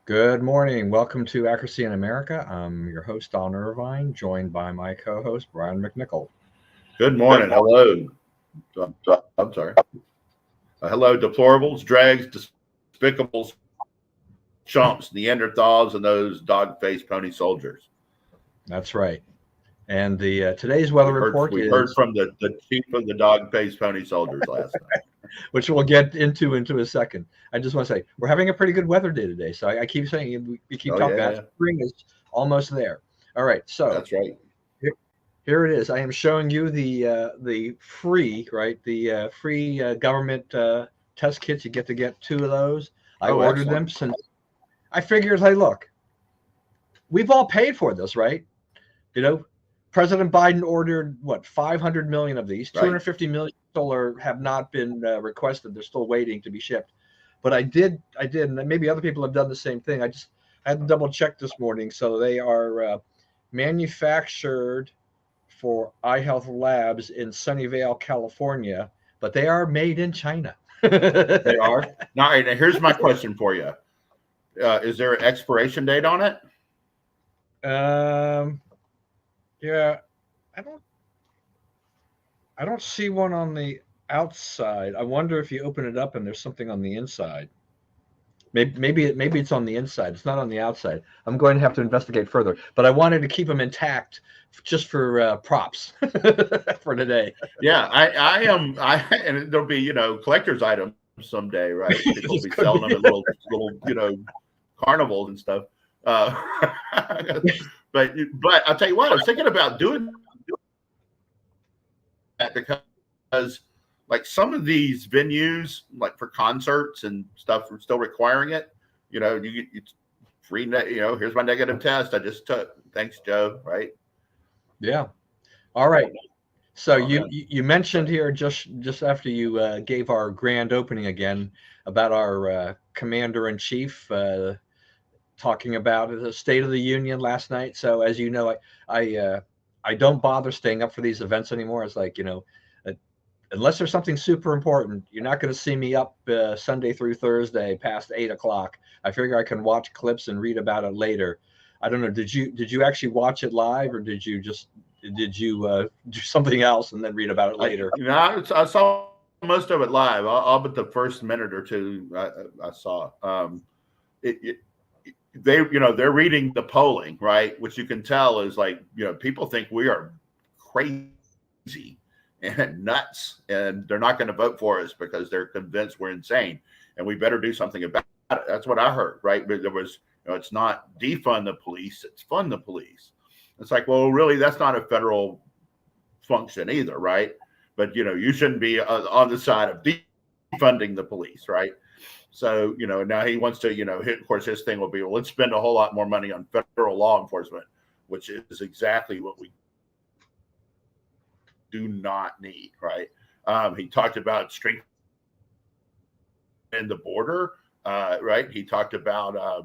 Good morning. Welcome to Accuracy in America. I'm your host, Don Irvine, joined by my co-host, Brian McNichol. Good morning. Hello. I'm sorry. Hello, deplorables, drags, despicables, chumps, Neanderthals, and those dog-faced pony soldiers. That's right. And the today's weather report We is heard from the chief of the dog-faced pony soldiers last night. which we'll get into a second. I just want to say we're having a pretty good weather day today. So I keep saying we keep talking about spring is almost there. All right, so That's right. Here it is. I am showing you the free free government test kits. You get to get 2 of those. I ordered them since I figured, hey, look, we've all paid for this, right? You know, President Biden ordered what 500 million of these. 250 million still have not been requested. They're still waiting to be shipped. But I did, and maybe other people have done the same thing. I had to double check this morning. So they are manufactured for iHealth Labs in Sunnyvale, California, but they are made in China. They are. Now, here's my question for you. Is there an expiration date on it? Yeah, I don't see one on the outside. I wonder if you open it up and there's something on the inside. Maybe it's on the inside. It's not on the outside. I'm going to have to investigate further. But I wanted to keep them intact, just for props for today. Yeah, I am. And there'll be collector's items someday, right? People will be selling them at little carnivals and stuff. But I'll tell you what, I was thinking about doing that because like some of these venues, like for concerts and stuff, are still requiring it. It's free. Here's my negative test I just took. Thanks, Joe. Right? Yeah. All right. So you mentioned here just after you gave our grand opening again about our commander in chief talking about the State of the Union last night. So as you know, I don't bother staying up for these events anymore. It's like unless there's something super important, you're not going to see me up Sunday through Thursday past 8 o'clock. I figure I can watch clips and read about it later. I don't know. Did you actually watch it live, or did you do something else and then read about it later? I saw most of it live. All but the first minute or two I saw. They're reading the polling, right? Which you can tell is like, people think we are crazy and nuts, and they're not going to vote for us because they're convinced we're insane, and we better do something about it. That's what I heard, right? But there was, it's not defund the police, it's fund the police. It's like, well, really, that's not a federal function either, right? But you shouldn't be on the side of defunding the police, right? So now he wants to, of course, his thing will be, well, let's spend a whole lot more money on federal law enforcement, which is exactly what we do not need, right? He talked about strengthening the border, right? He talked about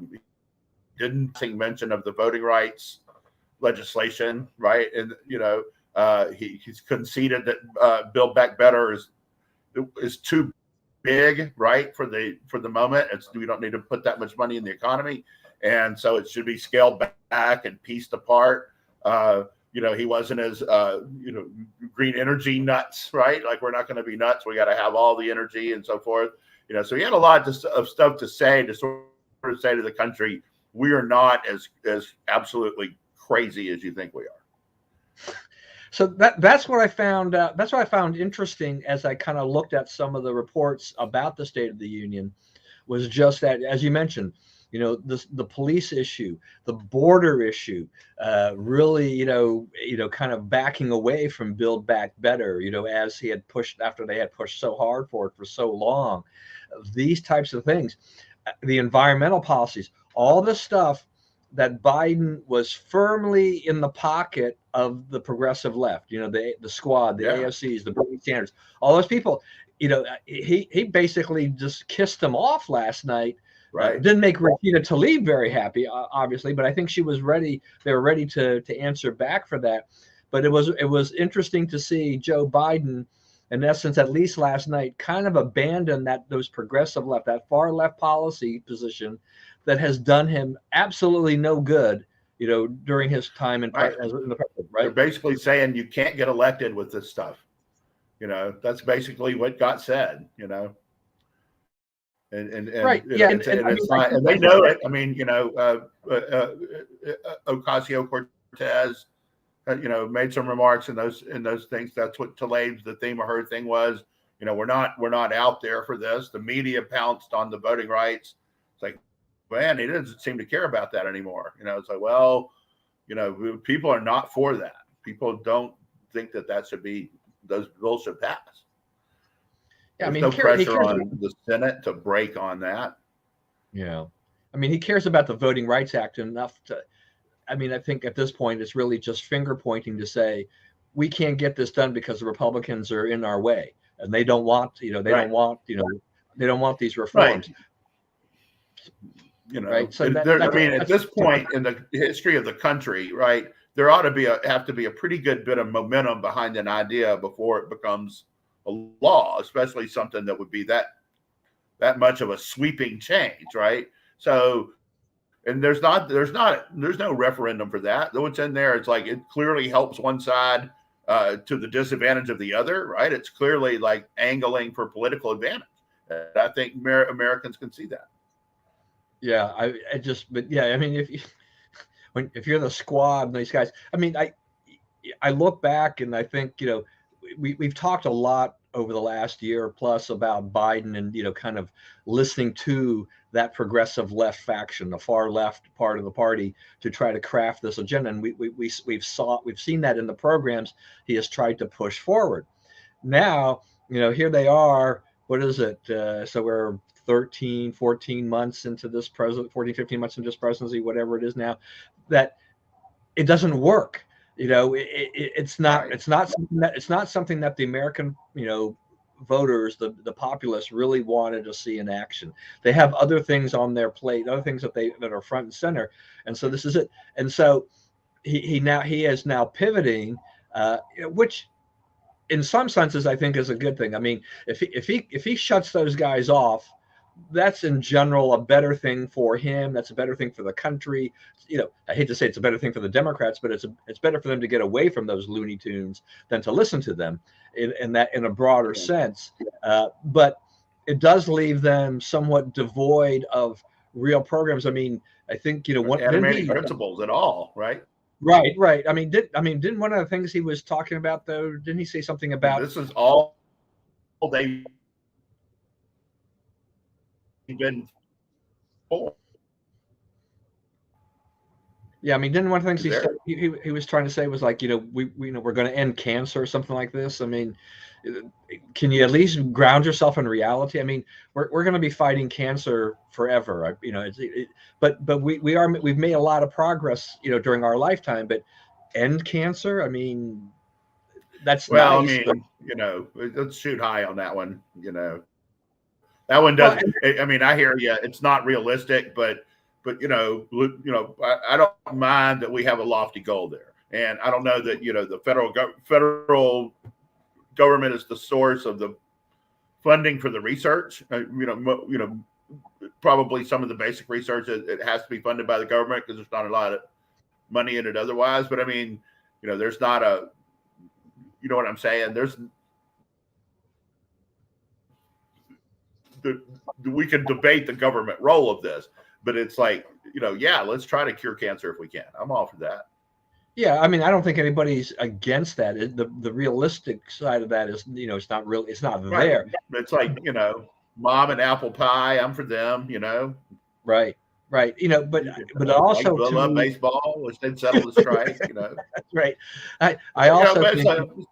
didn't mention of the voting rights legislation, right? And he's conceded that Build Back Better is too big, right, for the moment. We don't need to put that much money in the economy, and so it should be scaled back and pieced apart. He wasn't as green energy nuts, right? Like, we're not going to be nuts. We got to have all the energy and so forth. So he had a lot of stuff to say, to sort of say to the country, we are not as absolutely crazy as you think we are. So that's what I found. That's what I found interesting as I kind of looked at some of the reports about the State of the Union, was just that, as you mentioned, the police issue, the border issue, really, kind of backing away from Build Back Better, as he had pushed after they had pushed so hard for it for so long. These types of things, the environmental policies, all the stuff that Biden was firmly in the pocket of the progressive left, the squad, the AFCs, the Bernie Sanders, all those people, he basically just kissed them off last night. Right. Didn't make Rashida Tlaib very happy, obviously, but I think she was ready. They were ready to answer back for that. But it was interesting to see Joe Biden in essence, at least last night, kind of abandoned those progressive left, that far left policy position that has done him absolutely no good, during his time in, right. in the president, They're right? basically saying you can't get elected with this stuff. That's basically what got said. And Right. Yeah. it's, And and I mean, it's not, and they know it. I mean, Ocasio-Cortez, made some remarks in those things. That's what Tlaib's, the theme of her thing was. We're not out there for this. The media pounced on the voting rights. It's like, man, he doesn't seem to care about that anymore. It's like, well, people are not for that. People don't think that should be, those bills should pass. Yeah, I There's mean, no pressure about on the Senate to break on that. Yeah. I mean, he cares about the Voting Rights Act enough to, I mean, I think at this point it's really just finger pointing to say we can't get this done because the Republicans are in our way and they don't want, they Right. don't want, they don't want these Right. reforms. Right. So I mean, at this point in the history of the country, right, there ought to have to be a pretty good bit of momentum behind an idea before it becomes a law, especially something that would be that much of a sweeping change, right? So, and there's no referendum for that. Though it's in there, it's like it clearly helps one side to the disadvantage of the other, right? It's clearly like angling for political advantage. And I think Americans can see that. Yeah, but yeah, I mean, if you're the squad and these guys, I mean, I look back and I think, we've talked a lot over the last year plus about Biden and, kind of listening to that progressive left faction, the far left part of the party, to try to craft this agenda. And we've seen that in the programs he has tried to push forward. Now, here they are. What is it? So we're 13, 14 months into this 14, 15 months into this presidency, whatever it is now, that it doesn't work. It's not Right. it's not something that the American, voters, the populace really wanted to see in action. They have other things on their plate, other things that are front and center. And so this is it. And so he is now pivoting, which in some senses I think is a good thing. I mean, if he shuts those guys off, that's in general a better thing for him. That's a better thing for the country. I hate to say it's a better thing for the Democrats, but it's better for them to get away from those Looney Tunes than to listen to them in a broader sense. But it does leave them somewhat devoid of real programs. I mean, I think what animating principles at all, right? Right. I mean, didn't one of the things he was talking about though? Didn't he say something about this is all they've been for? Yeah, I mean, didn't one of the things he was trying to say was like, we're going to end cancer or something like this? I mean, can you at least ground yourself in reality? I mean, we're going to be fighting cancer forever. But we've made a lot of progress, during our lifetime. But end cancer? I mean, that's nice. I mean, let's shoot high on that one. That one doesn't. Well, I mean, I hear you. It's not realistic, but I don't mind that we have a lofty goal there, and I don't know that the federal government is the source of the funding for the research. Probably some of the basic research it has to be funded by the government because there's not a lot of money in it otherwise. But I mean, there's not a, what I'm saying? We can debate the government role of this, but it's like, let's try to cure cancer if we can. I'm all for that. Yeah, I mean, I don't think anybody's against that. The realistic side of that is, it's not real. It's not right. there. It's like, mom and apple pie. I'm for them. Right. But also like, love baseball. Let's then settle the strike. Right. I also think.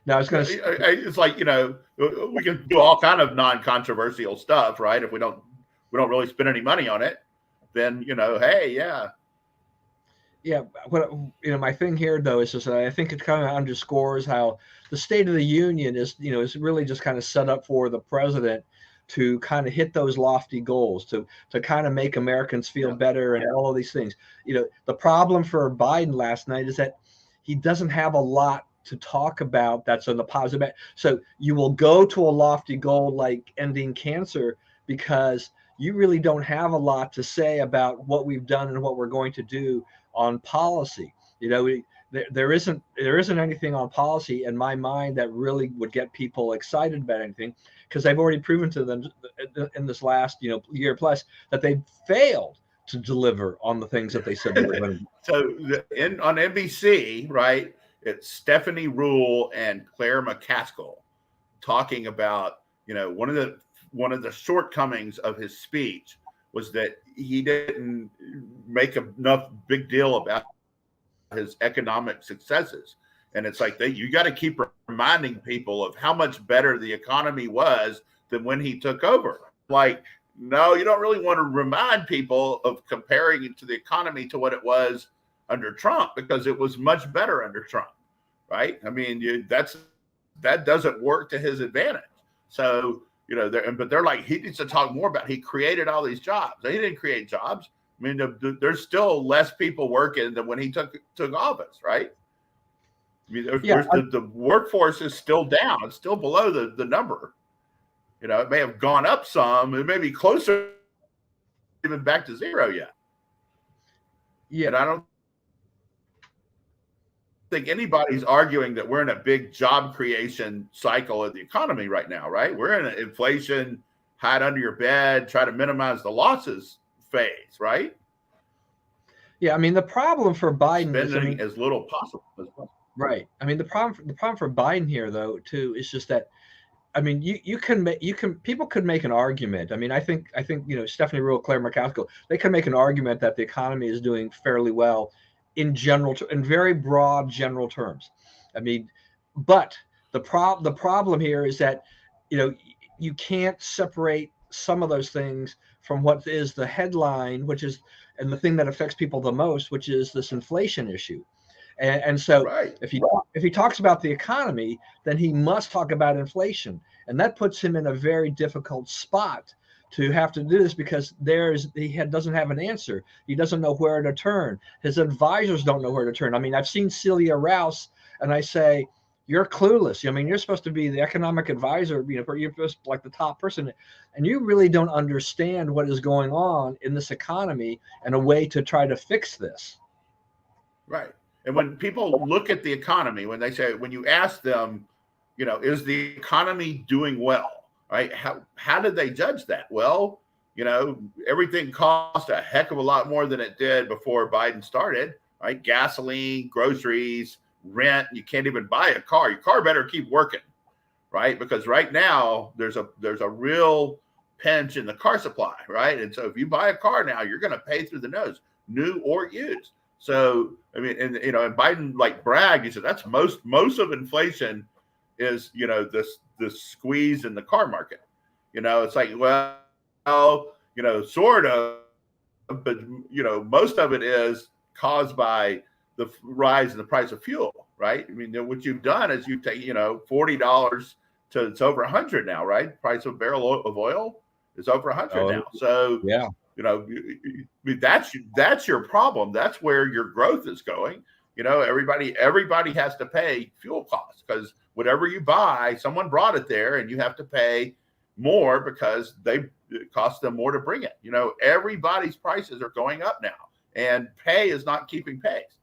Now, I was going to say, it's like, we can do all kind of non-controversial stuff, right? If we don't really spend any money on it, then, hey, yeah. Yeah. What, my thing here though, is just, I think it kind of underscores how the State of the Union is, is really just kind of set up for the president to kind of hit those lofty goals, to kind of make Americans feel better and all of these things. The problem for Biden last night is that he doesn't have a lot to talk about that's on the positive. So you will go to a lofty goal like ending cancer because you really don't have a lot to say about what we've done and what we're going to do on policy. You know, there isn't anything on policy in my mind that really would get people excited about anything, because I've already proven to them in this last year plus that they failed to deliver on the things that they said they were going to do. So on NBC, right? It's Stephanie Rule and Claire McCaskill talking about, one of the shortcomings of his speech was that he didn't make enough big deal about his economic successes. And it's like you got to keep reminding people of how much better the economy was than when he took over. Like, no, you don't really want to remind people of comparing it to the economy to what it was under Trump, because it was much better under Trump, right? I mean, that doesn't work to his advantage. So, but they're like, he needs to talk more about he created all these jobs. He didn't create jobs. I mean, there's still less people working than when he took office, right? I mean, the workforce is still down. It's still below the number. It may have gone up some. It may be closer even back to zero yet. Yeah, and I don't think anybody's arguing that we're in a big job creation cycle of the economy right now, right? We're in an inflation, hide under your bed, try to minimize the losses phase, right? Yeah, I mean, the problem for Biden spending as little possible as possible. Right. I mean, the problem for Biden here, though, too, is just that, I mean, people could make an argument. I mean, I think Stephanie Rule, Claire McCaskill, they can make an argument that the economy is doing fairly well in very broad general terms. I mean, but the problem here is that you can't separate some of those things from what is the headline, and the thing that affects people the most, which is this inflation issue. And so right. if he talks about the economy, then he must talk about inflation. And that puts him in a very difficult spot to have to do this, because he doesn't have an answer. He doesn't know where to turn. His advisors don't know where to turn. I mean, I've seen Celia Rouse, and I say, you're clueless. I mean, you're supposed to be the economic advisor, you're just like the top person, and you really don't understand what is going on in this economy and a way to try to fix this. Right. And when people look at the economy, when you ask them, is the economy doing well, right? How did they judge that? Well, everything cost a heck of a lot more than it did before Biden started, right? Gasoline, groceries, rent. You can't even buy a car. Your car better keep working, right? Because right now there's a real pinch in the car supply, right? And so if you buy a car now, you're going to pay through the nose, new or used. So, I mean, and Biden bragged, he said that's most of inflation is, this squeeze in the car market. It's like, well, sort of, but, most of it is caused by the rise in the price of fuel, right? I mean, what you've done is you take, $40 to it's over 100 now, right? Price of a barrel of oil is over 100 now. So, yeah. That's your problem. That's where your growth is going. Everybody has to pay fuel costs, because whatever you buy, someone brought it there, and you have to pay more because it costs them more to bring it. Everybody's prices are going up now, and pay is not keeping pace.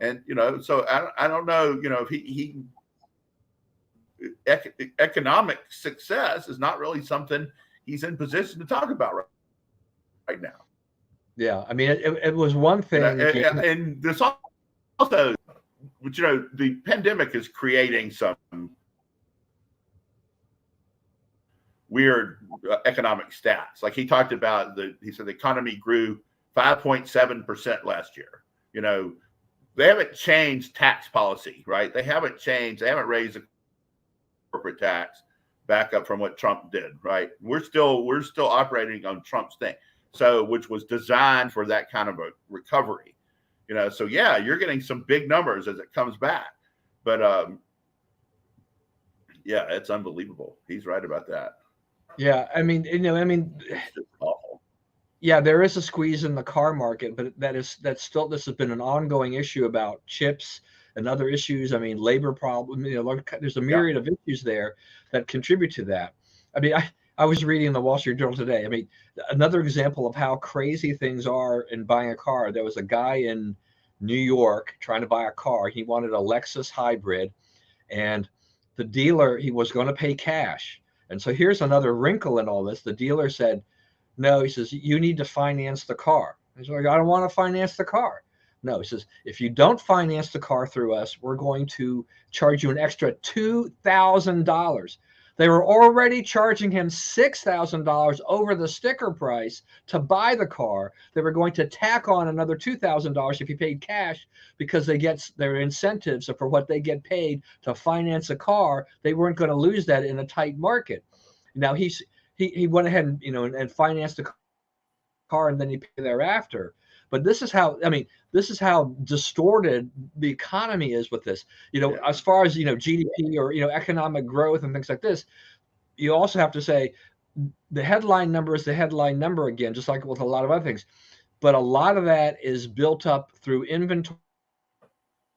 And so I don't know. If economic success is not really something he's in position to talk about right now. Yeah, I mean, it was one thing, and this also, but the pandemic is creating some weird economic stats. Like he talked about, he said the economy grew 5.7% last year. They haven't changed tax policy, right? They haven't raised the corporate tax back up from what Trump did, right? We're still operating on Trump's thing. So, which was designed for that kind of a recovery, so yeah, you're getting some big numbers as it comes back, but yeah, it's unbelievable. He's right about that. Yeah, I mean, it's just awful. Yeah, there is a squeeze in the car market, but this has been an ongoing issue about chips, and other issues. I mean, labor problem. There's a Yeah. myriad of issues there that contribute to that. I mean, I was reading the Wall Street Journal today. I mean, another example of how crazy things are in buying a car. There was a guy in New York trying to buy a car. He wanted a Lexus hybrid, and the dealer, he was going to pay cash. And so here's another wrinkle in all this. The dealer said, no, he says, you need to finance the car. He's like, I don't want to finance the car. No, he says, if you don't finance the car through us, we're going to charge you an extra $2,000. They were already charging him $6,000 over the sticker price to buy the car. They were going to tack on another $2,000 if he paid cash, because they get their incentives for what they get paid to finance a car. They weren't going to lose that in a tight market. Now he went ahead and and financed the car, and then he paid thereafter. But this is how distorted the economy is with this. As far as GDP or economic growth and things like this, you also have to say the headline number is the headline number again, just like with a lot of other things. But a lot of that is built up through inventory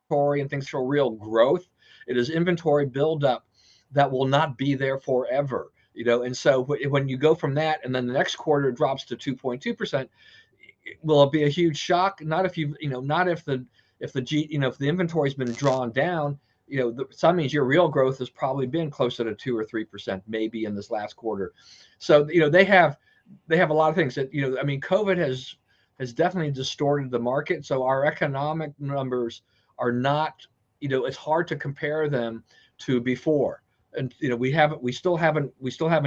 and things for real growth. It is inventory buildup that will not be there forever. And so when you go from that, and then the next quarter drops to 2.2%, will it be a huge shock? Not if not if the inventory's been drawn down. That means your real growth has probably been closer to 2 or 3%, maybe in this last quarter. So they have a lot of things that COVID has definitely distorted the market. So our economic numbers are not, it's hard to compare them to before. And we still haven't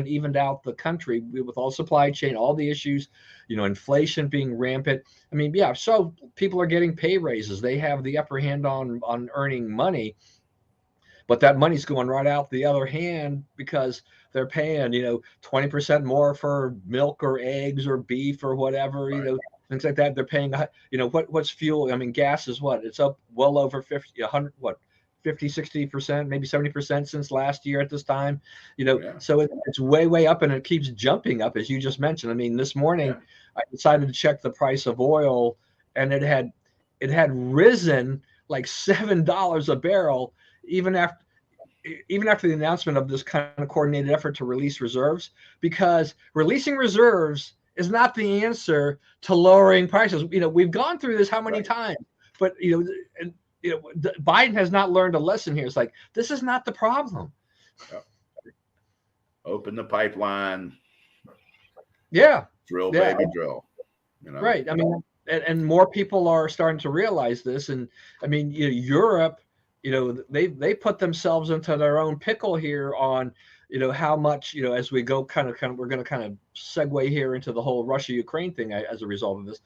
evened out the country with all supply chain, all the issues, inflation being rampant. I mean, yeah, so people are getting pay raises. They have the upper hand on earning money, but that money's going right out the other hand because they're paying 20% more for milk or eggs or beef or whatever, Right. Things like that. They're paying what's fuel? I mean, gas is what? It's up well over 50, 100, what? 50, 60%, maybe 70% since last year at this time, So it's way up, and it keeps jumping up, as you just mentioned. I mean, this morning I decided to check the price of oil, and it had risen like $7 a barrel, even after the announcement of this kind of coordinated effort to release reserves, because releasing reserves is not the answer to lowering prices. We've gone through this how many times, but Biden has not learned a lesson here. It's like, this is not the problem. Open the pipeline. Yeah. Drill, baby, drill. Right. I mean, and more people are starting to realize this. And I mean, Europe, they put themselves into their own pickle here on, how much, as we go kind of, we're going to kind of segue here into the whole Russia-Ukraine thing as a result of this.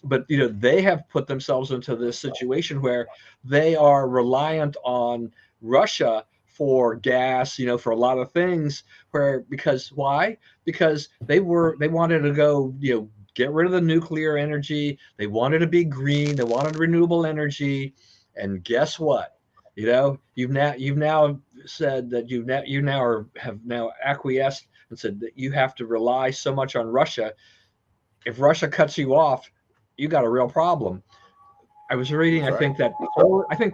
But they have put themselves into this situation where they are reliant on Russia for gas, for a lot of things. Because why? Because they wanted to go, get rid of the nuclear energy. They wanted to be green. They wanted renewable energy. And guess what? You've now said that have now acquiesced and said that you have to rely so much on Russia. If Russia cuts you off, you got a real problem. I was reading, I think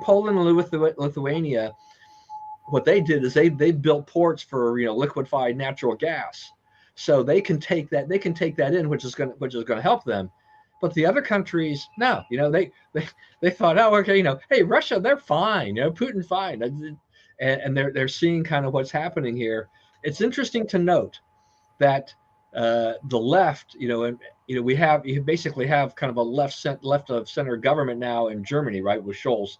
Poland and Lithuania, what they did is they built ports for liquefied natural gas, so they can take that in, which is going to help them. But the other countries, no, they thought, oh, okay, hey, Russia, they're fine, Putin, fine, and they're seeing kind of what's happening here. It's interesting to note that the left, you basically have kind of a left of center government now in Germany, right, with Scholz.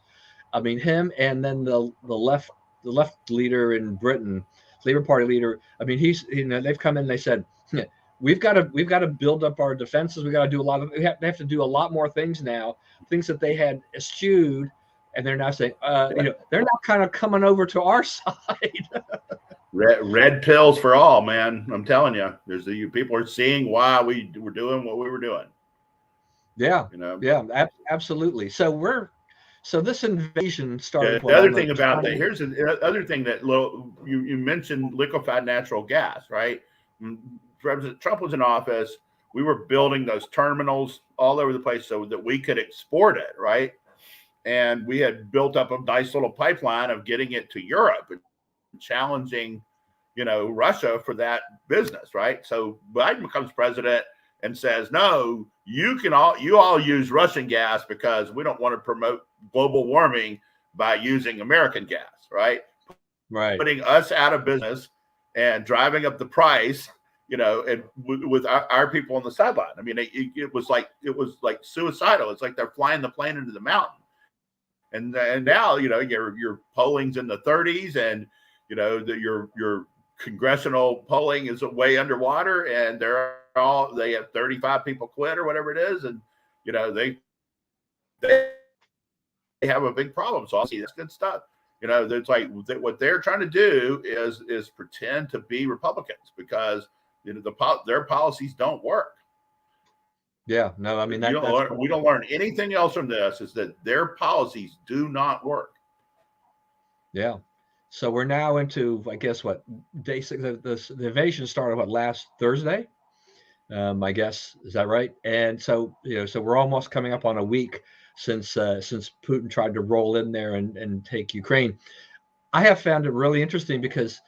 I mean, him, and then the left leader in Britain, Labour Party leader. I mean, they've come in and they said, we've got to build up our defenses. We got to do they have to do a lot more things now, things that they had eschewed, and they're now saying, they're now kind of coming over to our side. Red pills for all, man. I'm telling you, people are seeing why we were doing what we were doing. Yeah, absolutely. So this invasion started. The other thing about that, here's the other thing that you mentioned liquefied natural gas, right? President Trump was in office. We were building those terminals all over the place so that we could export it, right? and we had built up a nice little pipeline of getting it to Europe and challenging, Russia for that business, right? So Biden becomes president and says, no, you all use Russian gas because we don't want to promote global warming by using American gas, right? Right. Putting us out of business and driving up the price, and with our people on the sideline. I mean, it was like suicidal. It's like they're flying the plane into the mountain. And now, your polling's in the 30s, and your congressional polling is way underwater, and they have 35 people quit or whatever it is, and they have a big problem. So that's good stuff. It's like what they're trying to do is pretend to be Republicans because their policies don't work. Yeah, no, I mean we don't learn anything else from this is that their policies do not work. Yeah. So we're now into, I guess, what day six? The invasion started last Thursday? I guess, is that right? And so so we're almost coming up on a week since Putin tried to roll in there and take Ukraine. I have found it really interesting because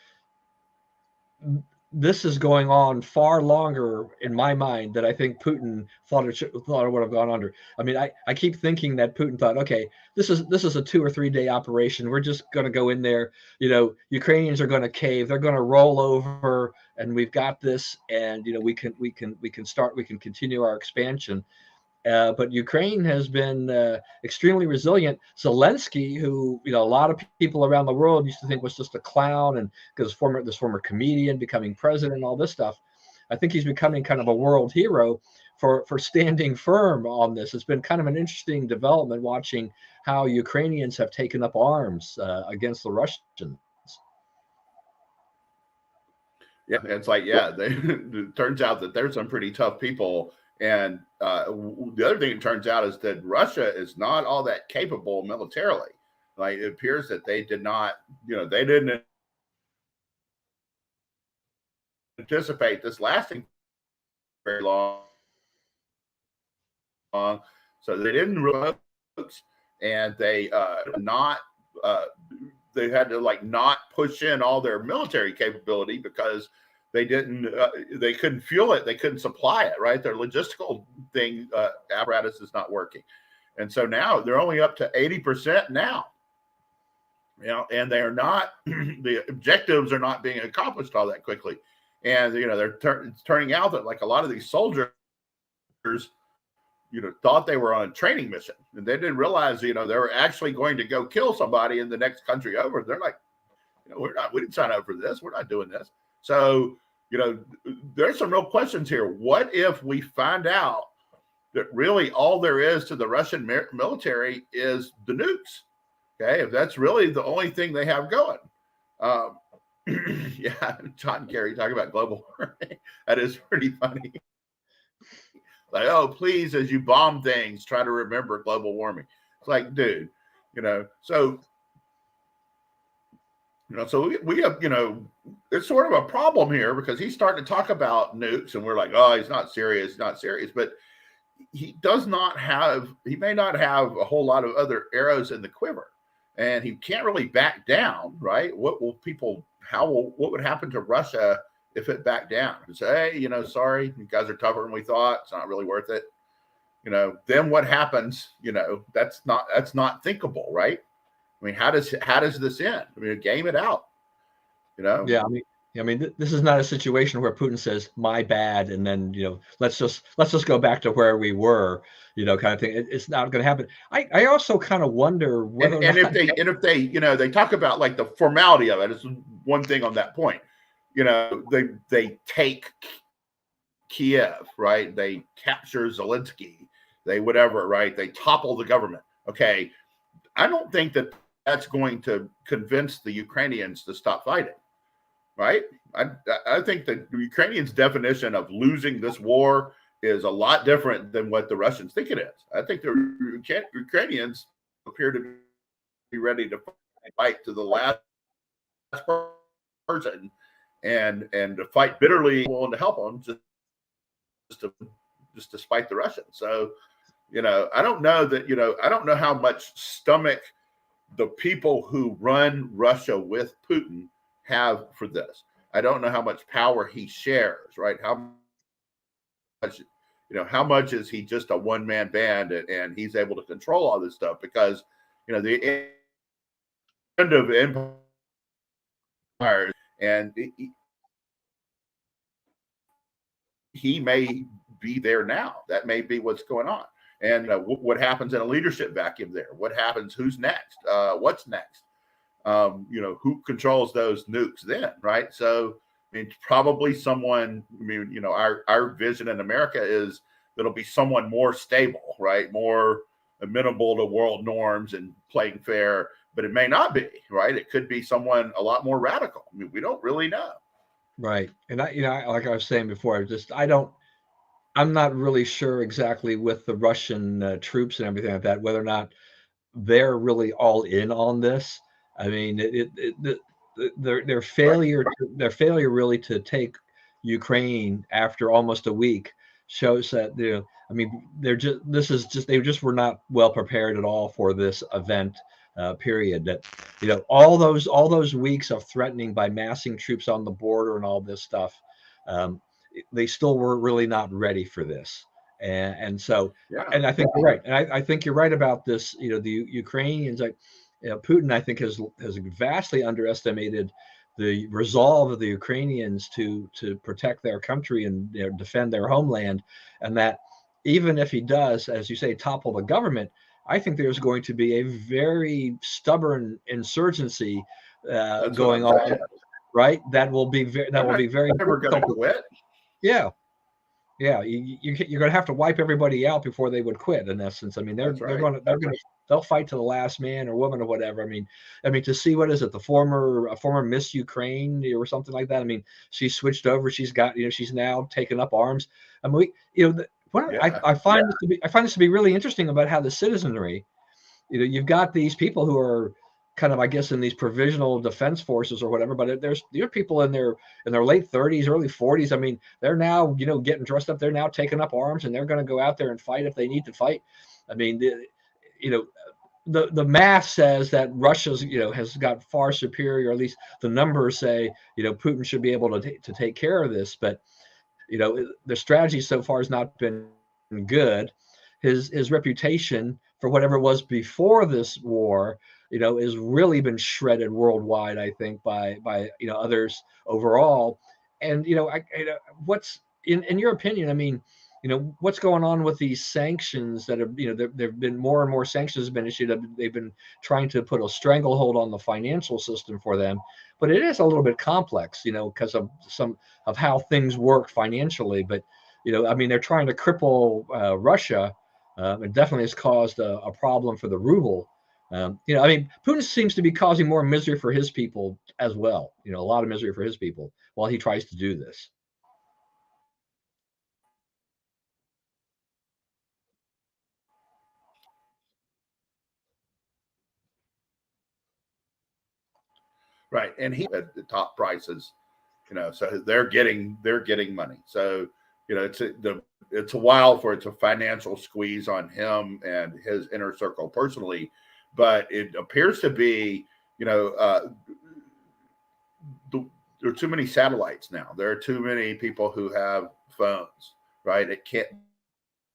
this is going on far longer in my mind than I think Putin thought it would have gone under. I mean, I keep thinking that Putin thought, okay, this is a 2 or 3 day operation. We're just going to go in there. Ukrainians are going to cave. They're going to roll over, and we've got this. And we can continue our expansion. But Ukraine has been extremely resilient. Zelensky, who a lot of people around the world used to think was just a clown, and because this former comedian becoming president and all this stuff, I think he's becoming kind of a world hero for standing firm on this. It's been kind of an interesting development watching how Ukrainians have taken up arms against the Russians. Yeah, it's like it turns out that there's some pretty tough people. And the other thing it turns out is that Russia is not all that capable militarily. Like, it appears that they did not, they didn't anticipate this lasting very long. So they didn't really, and they they had to not push in all their military capability because they couldn't fuel it. They couldn't supply it, right? Their logistical apparatus is not working. And so now they're only up to 80% now, and they're not, the objectives are not being accomplished all that quickly. And, it's turning out that a lot of these soldiers, thought they were on a training mission, and they didn't realize, they were actually going to go kill somebody in the next country over. They're like, we didn't sign up for this. We're not doing this. So, there's some real questions here. What if we find out that really all there is to the Russian military is the nukes? Okay, if that's really the only thing they have going. Yeah, John Kerry talking about global warming. That is pretty funny. Like, oh, please, as you bomb things, try to remember global warming. It's like, dude, so so we have, it's sort of a problem here because he's starting to talk about nukes, and we're like, oh, he's not serious, but he may not have a whole lot of other arrows in the quiver, and he can't really back down, right? What would happen to Russia if it backed down and say, hey, sorry, you guys are tougher than we thought. It's not really worth it. Then what happens? That's not thinkable, right? I mean, how does this end? I mean, game it out. Yeah, I mean, this is not a situation where Putin says "my bad" and then let's just go back to where we were, kind of thing. It's not going to happen. I also kind of wonder whether if they talk about the formality of it. It's one thing on that point. They take Kiev, right? They capture Zelensky. They whatever, right? They topple the government. Okay, I don't think that that's going to convince the Ukrainians to stop fighting, right? I think that the Ukrainians' definition of losing this war is a lot different than what the Russians think it is. I think the Ukrainians appear to be ready to fight to the last person and to fight bitterly and to help them just to spite the Russians. So, I don't know that, I don't know how much stomach the people who run Russia with Putin have for this. I don't know how much power he shares, right? Much, how much is he just a one man band, and he's able to control all this stuff because, the end of empires, and he may be there now. That may be what's going on. And what happens in a leadership vacuum there? What happens? Who's next? What's next? Who controls those nukes then, right? So, I mean, probably someone, our vision in America is that it'll be someone more stable, right? More amenable to world norms and playing fair, but it may not be, right? It could be someone a lot more radical. I mean, we don't really know. Right. And like I was saying before, I'm not really sure exactly with the Russian troops and everything like that, whether or not they're really all in on this. I mean, their failure really to take Ukraine after almost a week shows that I mean, they just were not well prepared at all for this event period. That all those weeks of threatening by massing troops on the border and all this stuff, um, they still were really not ready for this. And so Yeah. and I think you're right. And I think you're right about this. The Ukrainians, like Putin, I think has vastly underestimated the resolve of the Ukrainians to protect their country and defend their homeland, and that even if he does, as you say, topple the government, I think there's going to be a very stubborn insurgency That's what going I'm on, saying. right? That will be very Never going to difficult. quit. Yeah, yeah, you're going to have to wipe everybody out before they would quit. In essence, I mean, That's right. they'll fight to the last man or woman or whatever. I mean, to see what is it, the former Miss Ukraine or something like that. I mean, she switched over. She's now taken up arms. I mean, what Yeah. I find this to be really interesting about how the citizenry, you've got these people who are kind of, I guess, in these provisional defense forces or whatever, but there are people in their late 30s, early 40s. I mean, they're now, getting dressed up. They're now taking up arms, and they're going to go out there and fight if they need to fight. I mean, you know, the math says that Russia's, has got far superior, at least the numbers say, Putin should be able to take care of this, but the strategy so far has not been good. His reputation for whatever it was before this war, has really been shredded worldwide. I think by others overall. And what's in your opinion? I mean, what's going on with these sanctions that have there've been more and more sanctions have been issued. They've been trying to put a stranglehold on the financial system for them, but it is a little bit complex, because of some of how things work financially. But I mean, they're trying to cripple Russia. It definitely has caused a problem for the ruble. I mean, Putin seems to be causing more misery for his people as well. A lot of misery for his people while he tries to do this. Right. And he at the top prices, so they're getting money. So, it's a while for it's a financial squeeze on him and his inner circle personally, but it appears to be, you know, there are too many satellites now. There are too many people who have phones, right? It can't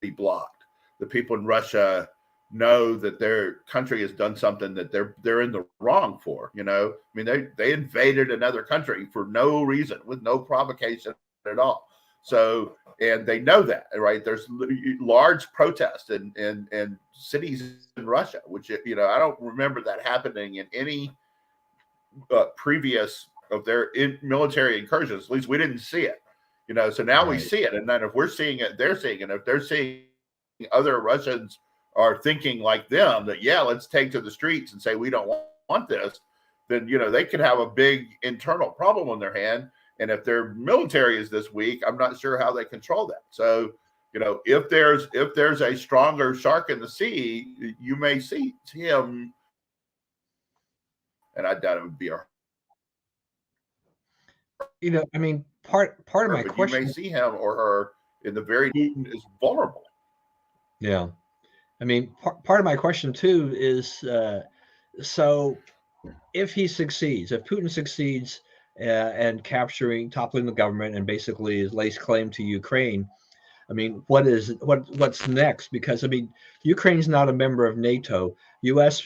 be blocked. The people in Russia know that their country has done something that they're in the wrong for. I mean, they invaded another country for no reason, with no provocation at all. So, and they know that, right? There's large protests in cities in Russia, which I don't remember that happening in any previous of their military incursions. At least we didn't see it. So now we Right. see it, and then if we're seeing it, they're seeing it. If they're seeing other Russians are thinking like them, that let's take to the streets and say we don't want this, then they could have a big internal problem on their hand. And if their military is this weak, I'm not sure how they control that. So if there's a stronger shark in the sea, you may see him, and I doubt it would be I mean, part of her, my but you may question, see him or her in the very is vulnerable. yeah. I mean, part of my question too is so if he succeeds, if Putin succeeds and toppling the government, and basically lays claim to Ukraine, I mean, what's next? Because I mean, Ukraine's not a member of NATO. U.S.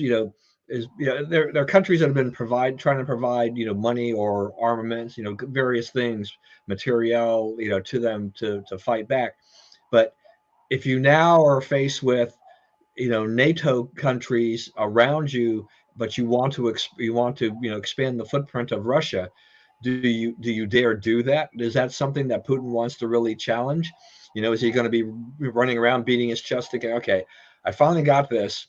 Is there are countries that have been trying to provide money or armaments, various things, material, to them to fight back. But if you now are faced with NATO countries around you, but you want to expand the footprint of Russia. Do you dare do that? Is that something that Putin wants to really challenge? Is he going to be running around beating his chest again? Okay, I finally got this.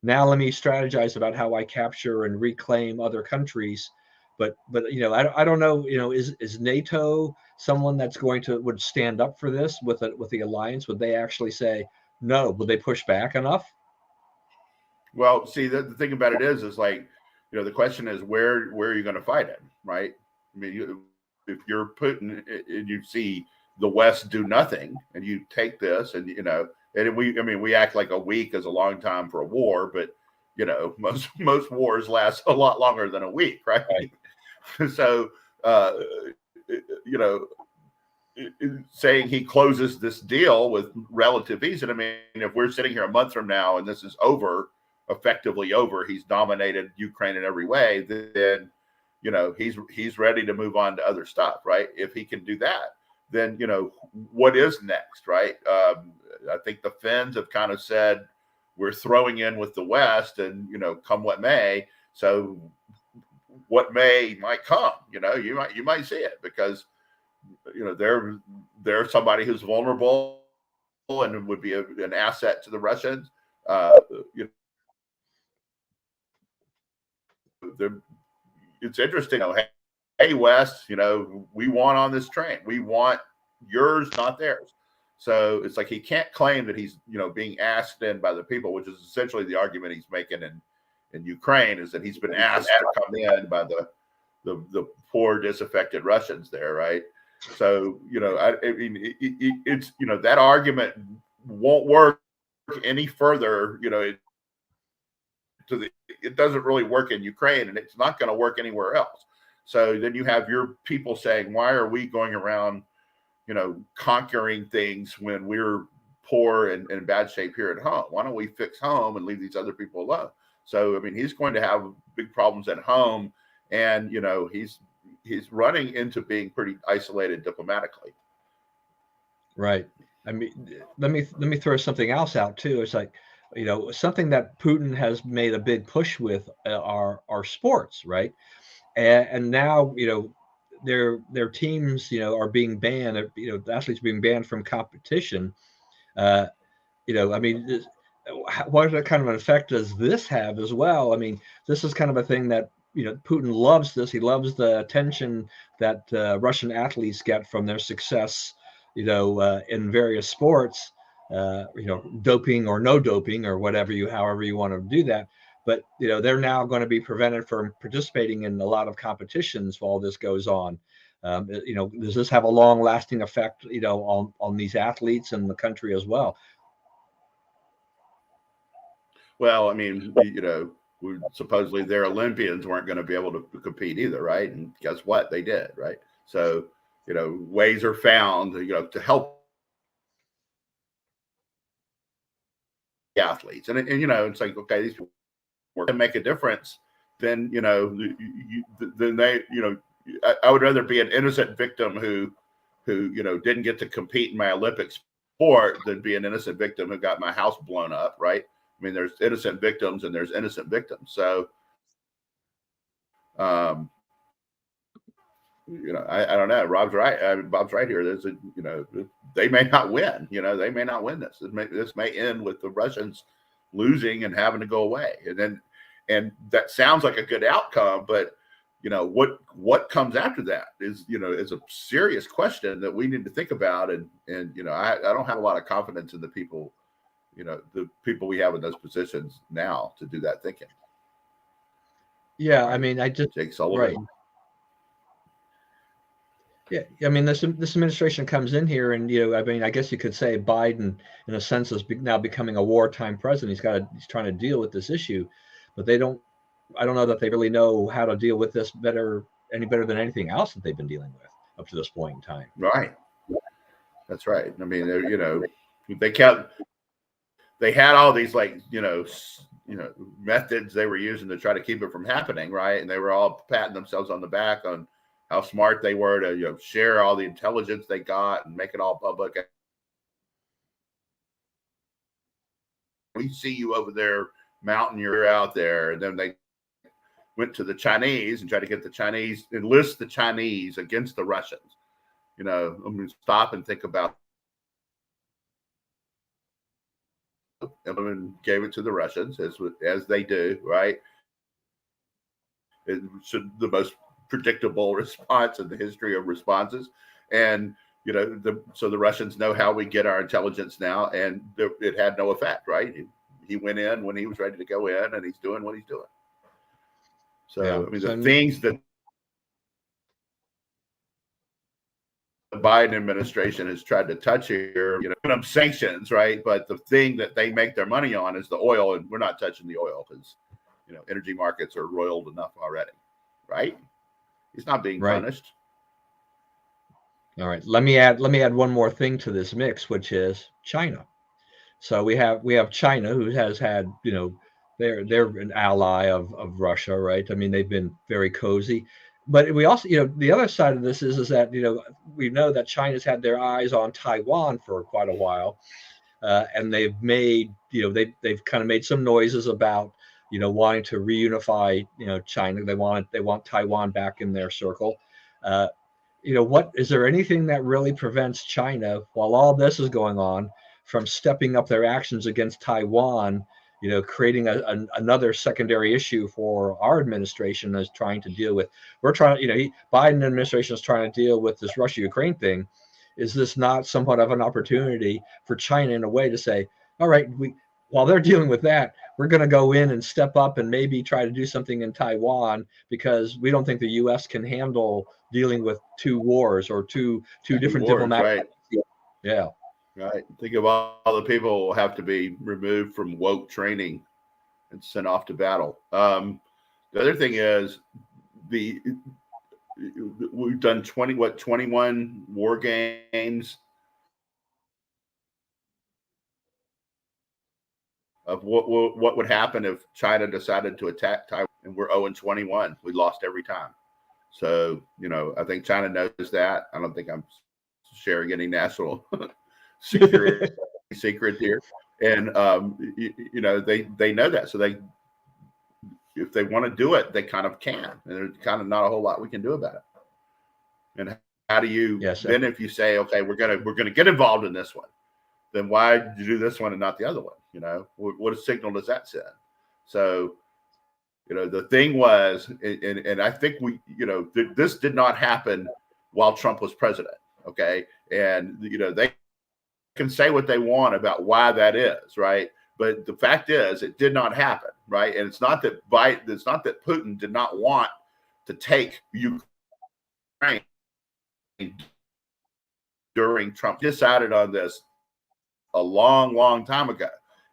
Now let me strategize about how I capture and reclaim other countries. But I don't know. Is NATO someone that's would stand up for this with the alliance? Would they actually say no? Would they push back enough? Well, see, the thing about it is like, the question is where are you going to fight him, right? I mean, if you're Putin and you see the West do nothing, and you take this, and and we act like a week is a long time for a war, but most wars last a lot longer than a week, right? So, you know, saying he closes this deal with relative ease. And I mean, if we're sitting here a month from now and this is effectively over, he's dominated Ukraine in every way, then he's ready to move on to other stuff, right? If he can do that, then what is next, right? I think the Finns have kind of said we're throwing in with the West, and come what may. So what may might come, you might see it, because they're somebody who's vulnerable and would be an asset to the Russians. You it's interesting. Hey West, we want on this train. We want yours, not theirs. So it's like he can't claim that he's being asked in by the people, which is essentially the argument he's making in Ukraine, is that he's been asked to come in by the poor disaffected Russians there, right? So I mean it's that argument won't work any further. It doesn't really work in Ukraine, and it's not going to work anywhere else. So then you have your people saying, why are we going around, conquering things when we're poor and in bad shape here at home? Why don't we fix home and leave these other people alone? So, I mean, he's going to have big problems at home, and, he's running into being pretty isolated diplomatically. Right. I mean, let me throw something else out too. It's like, something that Putin has made a big push with are sports, right? And now, their teams, are being banned. The athletes are being banned from competition. Uh, I mean, what kind of an effect does this have as well? I mean, this is kind of a thing that Putin loves. He loves the attention that Russian athletes get from their success, in various sports, doping or no doping or however you want to do that. But they're now going to be prevented from participating in a lot of competitions while this goes on. Does this have a long-lasting effect, on these athletes and the country as well? Well, I mean, supposedly their Olympians weren't going to be able to compete either, right? And guess what? They did, right? So, ways are found, to help athletes. And it's like, okay, these people can make a difference. Then, then they, I would rather be an innocent victim who didn't get to compete in my Olympic sport than be an innocent victim who got my house blown up, right? I mean, there's innocent victims and there's innocent victims. So, I don't know. Rob's right. Bob's right here. They may not win. They may not win this. This may end with the Russians losing and having to go away. And that sounds like a good outcome, but what comes after that is a serious question that we need to think about. And I don't have a lot of confidence in the people we have in those positions now to do that thinking. Yeah, right? I mean, Jake Sullivan. right. Yeah, I mean, this administration comes in here, and I mean, I guess you could say Biden, in a sense, is now becoming a wartime president. He's trying to deal with this issue, but they don't. I don't know that they really know how to deal with this any better than anything else that they've been dealing with up to this point in time. Right. That's right. I mean, they kept they had all these like methods they were using to try to keep it from happening, right? And they were all patting themselves on the back on how smart they were to share all the intelligence they got and make it all public. We see you over there, mountain, you're out there. And then they went to the Chinese and tried to get the Chinese, enlist the Chinese against the Russians. I mean, stop and think about it. And gave it to the Russians as they do, right? It's the most predictable response in the history of responses. And so the Russians know how we get our intelligence now, and it had no effect, right? He went in when he was ready to go in, and he's doing what he's doing. So yeah. I mean, the things that the Biden administration has tried to touch here, sanctions, right? But the thing that they make their money on is the oil, and we're not touching the oil because energy markets are roiled enough already, right? He's not being punished. All right. Let me add one more thing to this mix, which is China. So we have China, who has had, they're an ally of Russia, right? I mean, they've been very cozy. But we also, the other side of this is that, we know that China's had their eyes on Taiwan for quite a while. And they've made, they've kind of made some noises about, wanting to reunify, China. They want Taiwan back in their circle. What is there anything that really prevents China, while all this is going on, from stepping up their actions against Taiwan, creating another secondary issue for our administration is trying to deal with? We're trying, Biden administration is trying to deal with this Russia-Ukraine thing. Is this not somewhat of an opportunity for China in a way to say, all right, while they're dealing with that, we're going to go in and step up and maybe try to do something in Taiwan, because we don't think the U.S. can handle dealing with two wars or two different diplomatic. Right. Yeah. Right. Think of all the people who will have to be removed from woke training and sent off to battle. The other thing is we've done 21 war games of what would happen if China decided to attack Taiwan, and we're 0-21. We lost every time. So, I think China knows that. I don't think I'm sharing any national security secret here. And, they know that. So if they want to do it, they kind of can. And there's kind of not a whole lot we can do about it. And how do you, then if you say, okay, we're going to get involved in this one, then why did you do this one and not the other one? What a signal does that send? So, the thing was, and I think this did not happen while Trump was president. Okay. And, they can say what they want about why that is, right? But the fact is, it did not happen, right? And it's not that Putin did not want to take Ukraine during Trump. Decided on this a long time ago,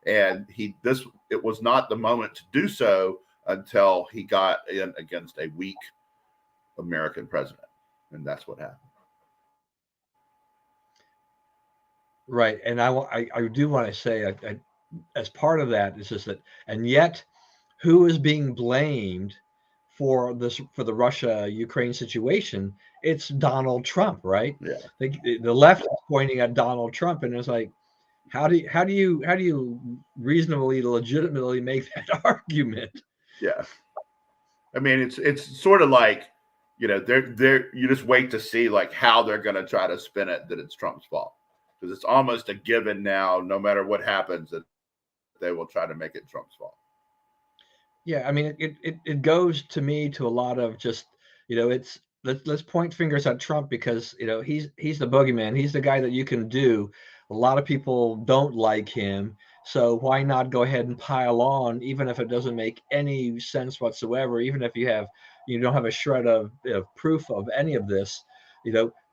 and it was not the moment to do so until he got in against a weak American president, and that's what happened. Right, and I do want to say, as part of that, is just that, and yet, who is being blamed for the Russia-Ukraine situation? It's Donald Trump, right? Yeah. The left is pointing at Donald Trump, and it's like, how do you reasonably, legitimately make that argument? Yeah, I mean, it's sort of like, they're you just wait to see like how they're going to try to spin it that it's Trump's fault, because it's almost a given now, no matter what happens, that they will try to make it Trump's fault. Yeah, I mean, it goes to me to a lot of just, it's let's point fingers at Trump, because he's the boogeyman. He's the guy that you can do. A lot of people don't like him, so why not go ahead and pile on, even if it doesn't make any sense whatsoever, even if you don't have a shred of proof of any of this.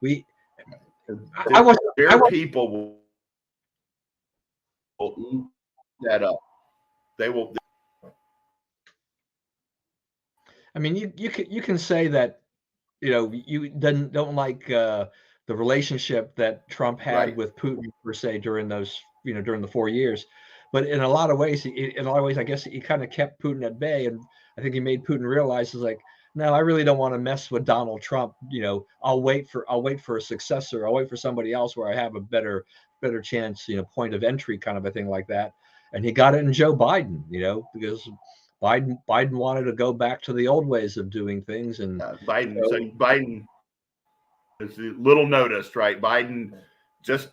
we I Their, was I their was people will eat that up. They will. I mean, you can say that, you don't like the relationship that Trump had Right. with Putin per se during those, during the 4 years, but in a lot of ways, I guess he kind of kept Putin at bay, and I think he made Putin realize, is like, no, I really don't want to mess with Donald Trump. I'll wait for a successor. I'll wait for somebody else where I have a better chance, point of entry, kind of a thing like that. And he got it in Joe Biden, because Biden wanted to go back to the old ways of doing things, and Biden. So so Biden is little noticed, right? Biden just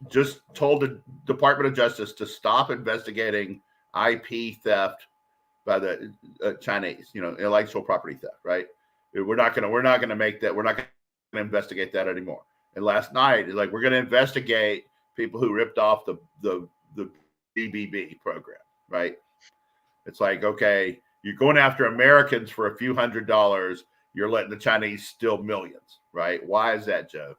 just told the Department of Justice to stop investigating IP theft by the Chinese, intellectual property theft, right? We're not gonna make that. We're not gonna investigate that anymore. And last night, like, we're gonna investigate people who ripped off the BBB program, right? It's like, okay, you're going after Americans for a few $100s. You're letting the Chinese steal millions, right? Why is that, Joe?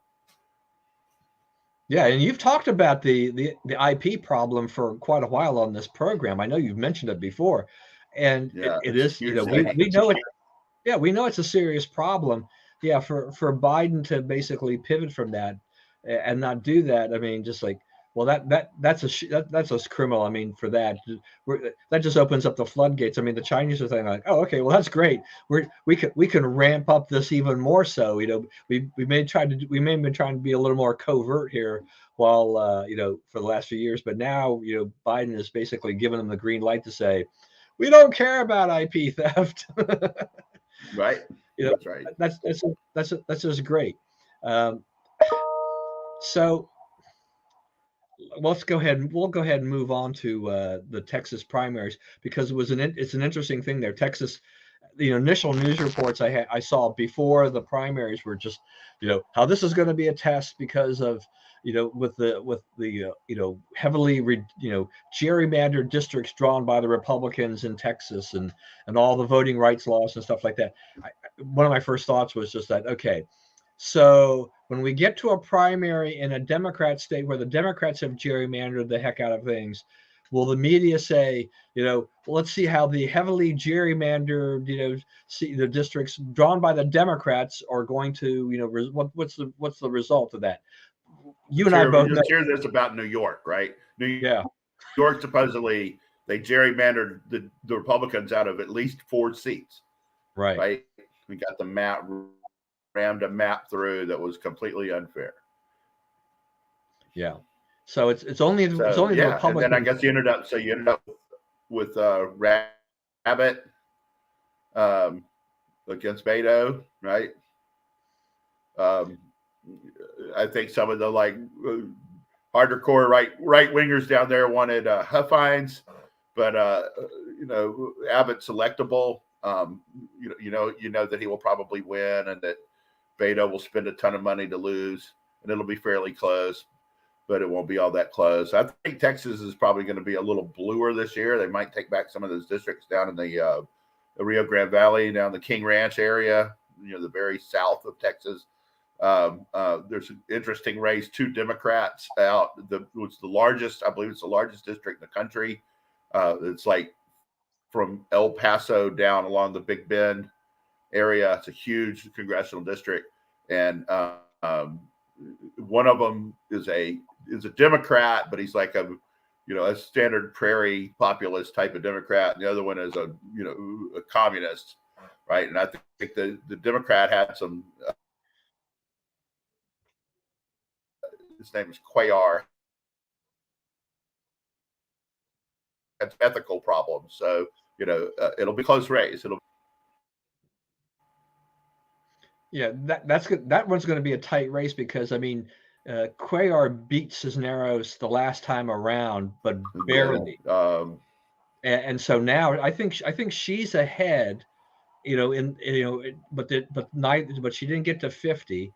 yeah, and you've talked about the IP problem for quite a while on this program. I know you've mentioned it before, and it, Yeah, it it's a is, huge we thing. know it. Yeah, we know it's a serious problem. Yeah, for Biden to basically pivot from that, and not do that, I mean, just like, well, that's a criminal. I mean, for that, that just opens up the floodgates. I mean, the Chinese are saying like, oh, okay, well, that's great. We can ramp up this even more. So, we may have been trying to be a little more covert here, while for the last few years, but now, Biden is basically giving them the green light to say, we don't care about IP theft. Right. you know That's right. that's just great. um, so we'll go ahead and move on to the Texas primaries, because it's an interesting thing there. Texas, the initial news reports I saw before the primaries were just, how this is going to be a test because of, with the heavily gerrymandered districts drawn by the Republicans in Texas, and all the voting rights laws and stuff like that. One of my first thoughts was just that, okay, so when we get to a primary in a Democrat state where the Democrats have gerrymandered the heck out of things, will the media say, well, let's see how the heavily gerrymandered, see the districts drawn by the Democrats are going to, what's the result of that? You and I both know. Let's hear this about New York, right? New Yeah, York, supposedly they gerrymandered the Republicans out of at least 4 seats, right. right? We got the map, rammed a map through that was completely unfair. Yeah. So it's only So the yeah, and then I Republicans. guess you ended up with Rabbit um, against Beto, right? Um, I think some of the harder core right wingers down there wanted Huffines, but Abbott's electable. You know that he will probably win, and that Beto will spend a ton of money to lose, and it'll be fairly close, but it won't be all that close. I think Texas is probably going to be a little bluer this year. They might take back some of those districts down in the Rio Grande Valley, down the King Ranch area, the very south of Texas. There's an interesting race. 2 Democrats out. It's the largest, I believe it's the largest district in the country. It's like from El Paso down along the Big Bend area. It's a huge congressional district, and one of them is a Democrat, but he's like a standard prairie populist type of Democrat, and the other one is a communist, right? And I think the Democrat had some. His name is Cuellar. Has ethical problems, so it'll be a close race. Yeah, that's good. That one's going to be a tight race, because I mean, Cuellar beat Cisneros the last time around, but barely. And so now I think she's ahead. But she didn't get to 50,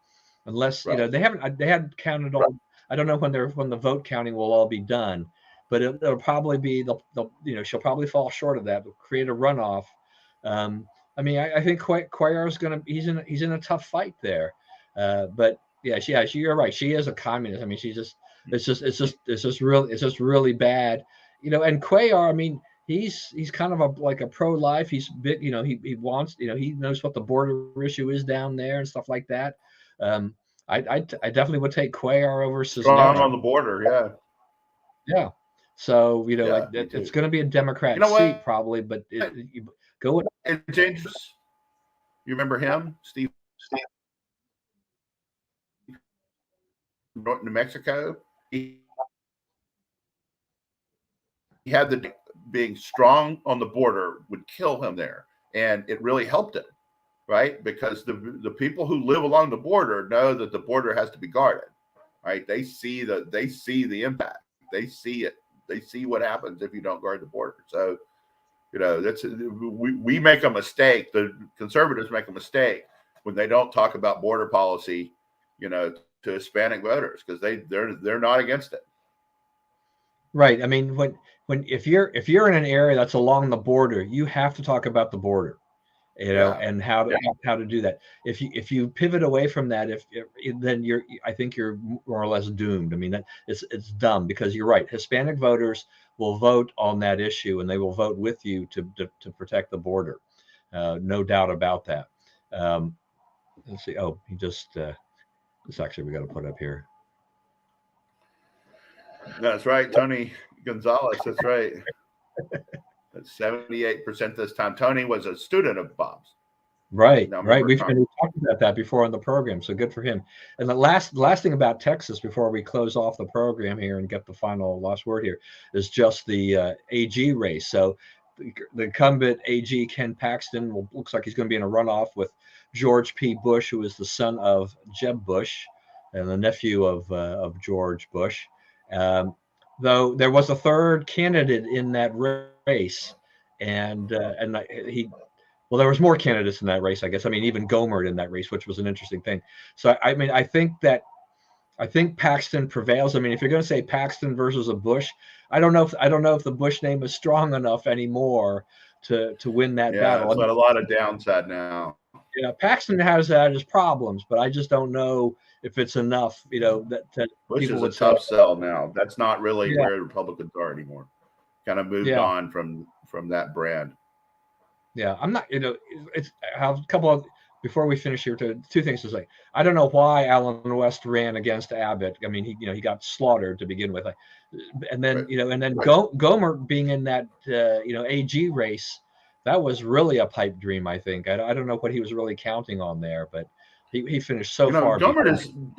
unless Right. they hadn't counted all. I don't know when the vote counting will all be done, but it'll probably be she'll probably fall short of that, but create a runoff. I mean, I think Cuellar is he's in a tough fight there. But yeah, you're right. She is a communist. I mean, it's just really bad, And Cuellar, I mean, he's kind of like a pro-life. He's big, he wants, he knows what the border issue is down there and stuff like that. Um, I definitely would take Cuellar over Strong Cisneros. on the border. Yeah. Yeah. So, Yeah. Me it's too. going to be a You Democrat know seat what? probably, but you go with It changes. You remember him, Steve, New Mexico? He had the being strong on the border would kill him there, and it really helped him, right? Because the people who live along the border know that the border has to be guarded, right? They see the impact. They see it. They see what happens if you don't guard the border. So that's we make a mistake. The conservatives make a mistake when they don't talk about border policy, to Hispanic voters because they're not against it. right. I mean, if you're in an area that's along the border, you have to talk about the border, Yeah. and how to do that. If you pivot away from that, if then I think you're more or less doomed. I mean, that it's dumb because you're right. Hispanic voters will vote on that issue, and they will vote with you to protect the border. No doubt about that. Um, let's see. Oh, he just this actually we got to put up here. That's right, Tony Gonzalez. That's right. That's 78% this time. Tony was a student of Bob's. Right, Now right. member of We Congress. talked about that before on the program, so good for him. And the last thing about Texas before we close off the program here and get the final last word here is just the AG race. So the incumbent AG Ken Paxton looks like he's going to be in a runoff with George P. Bush, who is the son of Jeb Bush and the nephew of George Bush. Though there was a third candidate in that race, and he well, there was more candidates in that race, I guess. I mean, even Gomer in that race, which was an interesting thing. So, I mean, I think Paxton prevails. I mean, if you're going to say Paxton versus a Bush, I don't know if the Bush name is strong enough anymore to win that Yeah, battle. it's got a lot of downside now. Yeah, Paxton has his problems, but I just don't know if it's enough. That Bush people is a would say, tough sell now. That's not really yeah, where Republicans are anymore. Kind of moved yeah. on from that brand. Yeah, I'm not. It's I have a couple of before we finish here. Two things to say. I don't know why Allen West ran against Abbott. I mean, he got slaughtered to begin with, and then Right. Gomer being in that AG race, that was really a pipe dream. I think I don't know what he was really counting on there, but he finished so far behind.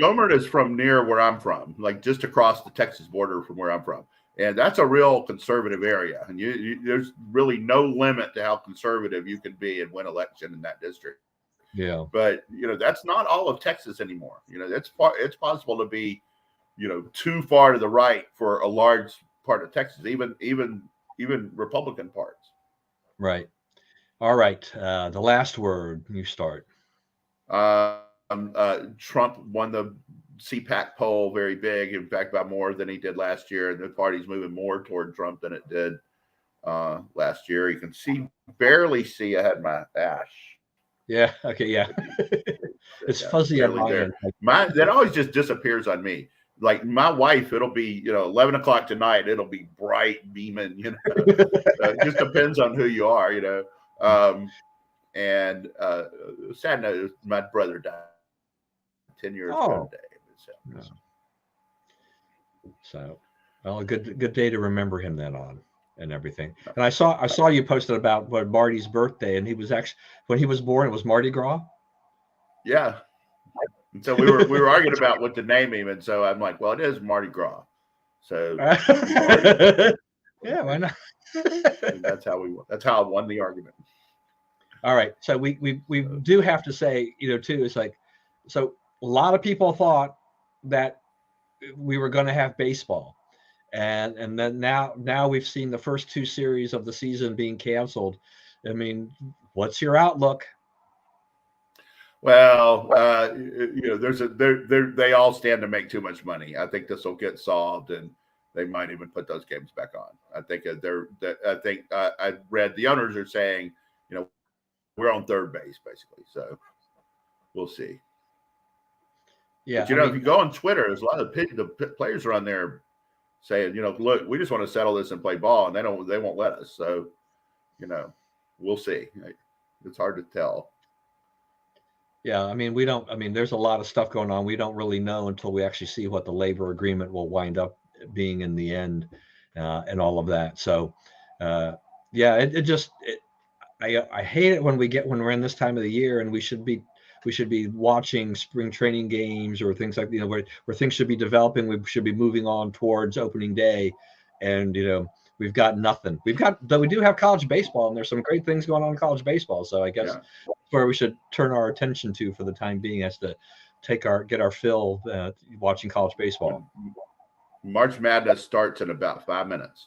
Gomert is from near where I'm from, like just across the Texas border from where I'm from. And that's a real conservative area. And there's really no limit to how conservative you can be and win election in that district. Yeah. But that's not all of Texas anymore. It's possible to be, too far to the right for a large part of Texas, even Republican parts. Right. All right. The last word. You start. Trump won the CPAC poll very big, in fact, by more than he did last year. And the party's moving more toward Trump than it did last year. You can barely see ahead of my ash. Yeah. Okay. Yeah. It's fuzzy on my end. That always just disappears on me. Like my wife, it'll be 11 o'clock tonight. It'll be bright, beaming. It just depends on who you are. And sad note, my brother died 10 years ago today. So, well, a good day to remember him then on and everything. And I saw you posted about Marty's birthday, and he was actually when he was born, it was Mardi Gras. Yeah. And so we were arguing about what to name him, and so I'm like, well, it is Mardi Gras. So yeah, why not? that's how I won the argument. All right. So we do have to say, too, it's like, so a lot of people thought that we were going to have baseball. And then now we've seen the first two series of the season being canceled. I mean, what's your outlook? Well, they all stand to make too much money. I think this will get solved, and they might even put those games back on. I think I read the owners are saying, we're on third base basically. So we'll see. Yeah, But if you go on Twitter, there's a lot of the players are on there saying, look, we just want to settle this and play ball, and they won't let us. So, we'll see. It's hard to tell. Yeah, I mean, there's a lot of stuff going on. We don't really know until we actually see what the labor agreement will wind up being in the end, and all of that. So, yeah, I hate it when we're in this time of the year and we should be watching spring training games or things like, where things should be developing. We should be moving on towards opening day, and we've got nothing. Though we do have college baseball, and there's some great things going on in college baseball. So I guess where we should turn our attention to for the time being, as to get our fill watching college baseball. March Madness starts in about 5 minutes.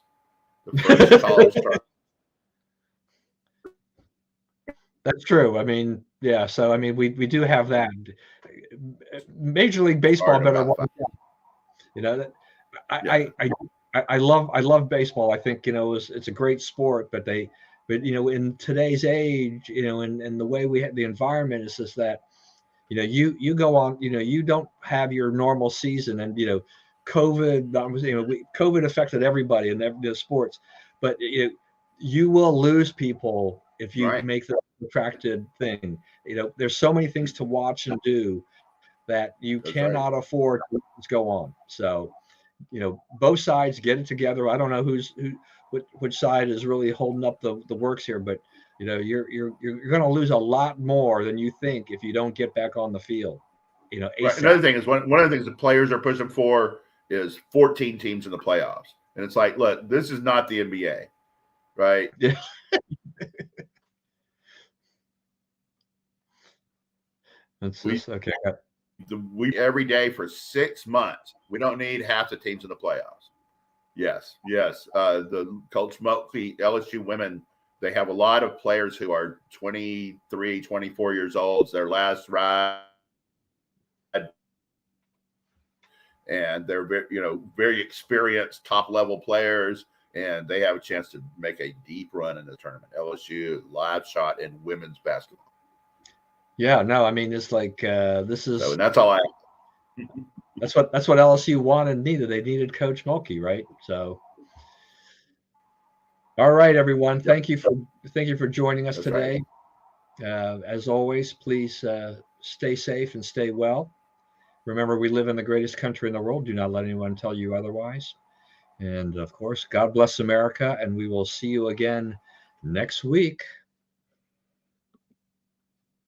The first college start. That's true. I mean, yeah. So I mean, we do have that. Major League Baseball better watch out. I love baseball. I think it's a great sport, but in today's age, and the way we have the environment is just that you go on, you don't have your normal season, and COVID, COVID affected everybody in the sports, but you will lose people if you make the protracted thing. There's so many things to watch and do that you cannot afford to go on. So, both sides get it together. I don't know which side is really holding up the works here, but you're going to lose a lot more than you think if you don't get back on the field. Right. Another thing is one of the things the players are pushing for is 14 teams in the playoffs, and it's like, look, this is not the NBA, right? Yeah. Okay. We every day for 6 months. We don't need half the teams in the playoffs. Yes. The Coach Mulkey, LSU women, they have a lot of players who are 23, 24 years old. It's their last ride. And they're very experienced, top level players, and they have a chance to make a deep run in the tournament. LSU live shot in women's basketball. Yeah, no, I mean, it's like this is. So, and that's all I. That's what LSU wanted and needed. They needed Coach Mulkey, right? So, all right, everyone. Yep. Thank you for joining us today. Right. As always, please stay safe and stay well. Remember, we live in the greatest country in the world. Do not let anyone tell you otherwise. And of course, God bless America. And we will see you again next week.